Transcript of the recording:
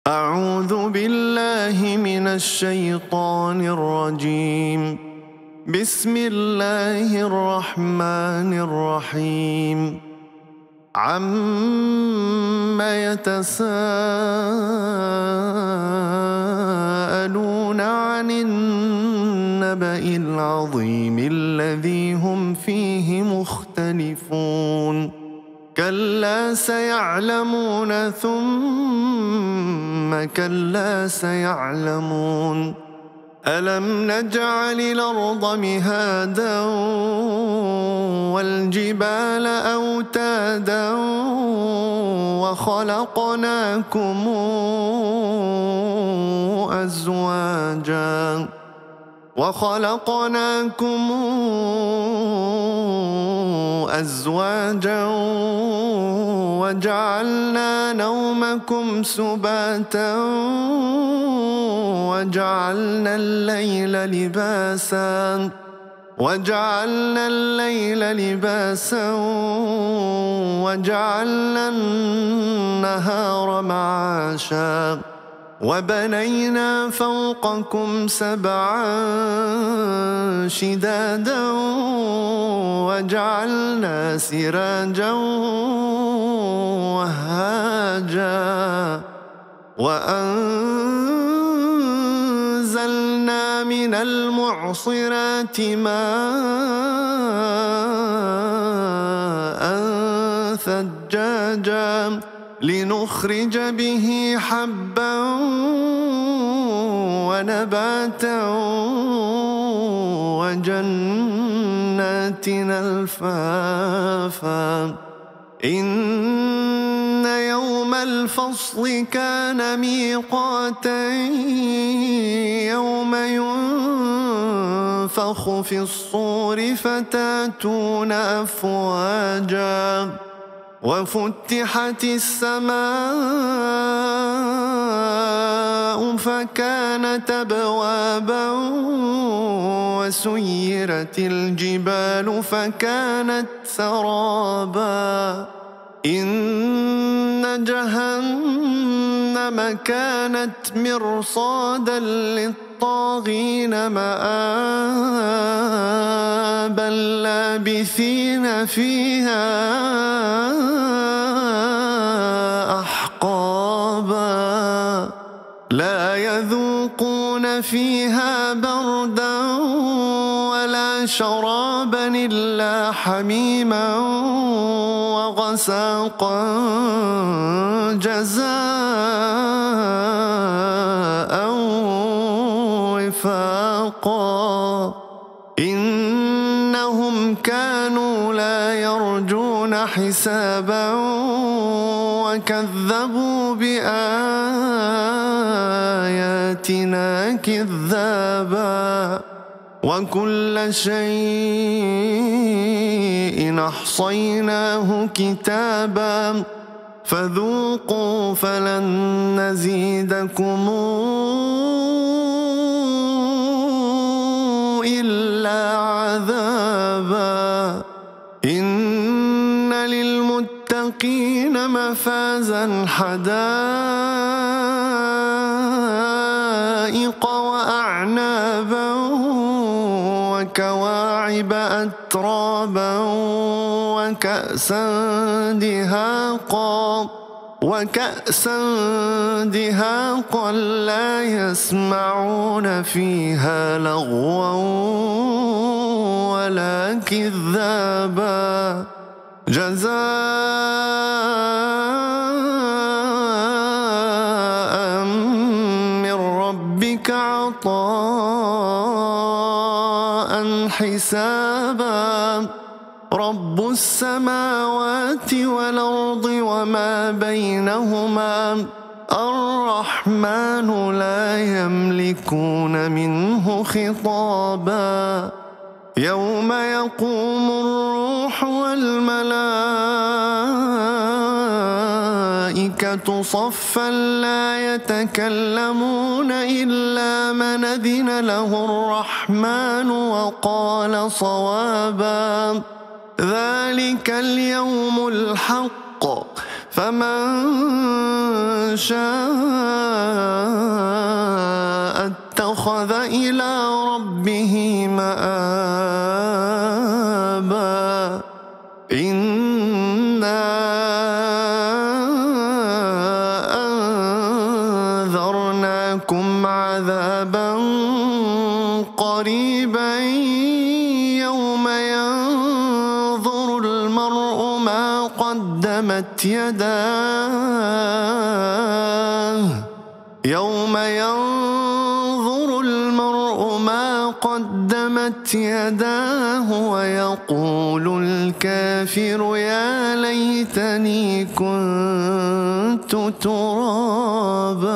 أعوذ بالله من الشيطان الرجيم. بسم الله الرحمن الرحيم. عَمَّ يتساءلون عن النبأ العظيم الذي هم فيه مختلفون. كلا سيعلمون ثم كلا سيعلمون. ألم نجعل الأرض مهادا والجبال أوتادا وخلقناكم أزواجا وجعلنا نومكم سباتا وجعلنا الليل لباسا وجعلنا النهار معاشا وبنينا فوقكم سبعا شدادا وجعلنا سراجا وهاجا وأنزلنا من المعصرات ماء ثجاجا لنخرج به حبا ونباتا وجنات ألفافا. إن يوم الفصل كان ميقاتا يوم ينفخ في الصور فتاتون أفواجا وفتحت السماء فكانت أبوابا وسيرت الجبال فكانت سرابا. إن جهنم كانت مرصادا للطاغين مآبا لابثين فيها أحقابا لا يذوقون فيها بردا ولا شرابا إلا حميما وغساقا جزاء وفاقا. إنهم كانوا لا يرجون حسابا وكذبوا بآياتنا كذابا وكل شيء أحصيناه كتابا فذوقوا فلن نزيدكم إلا عذابا. إن للمتقين مفازا حدائق وأعنابا وكواعب أترابا وكأسا دهاقا لا يسمعون فيها لغوا ولا كذابا جزاء من ربك عطاء حسابا. رب السماوات والأرض وما بينهما الرحمن لا يملكون منه خطابا. يوم يقوم الروح والملائكة صفا لا يتكلمون إلا من أذن له الرحمن وقال صوابا. ذلك اليوم الحق فمن شاء اتخذ إلى ربه مآبا إنا أنذرناكم عذابا قريبا يوم ينظر المرء ما قدمت يداه يوم ينظر المرء ما قدمت يداه ويقول الكافر يا ليتني كنت ترابا.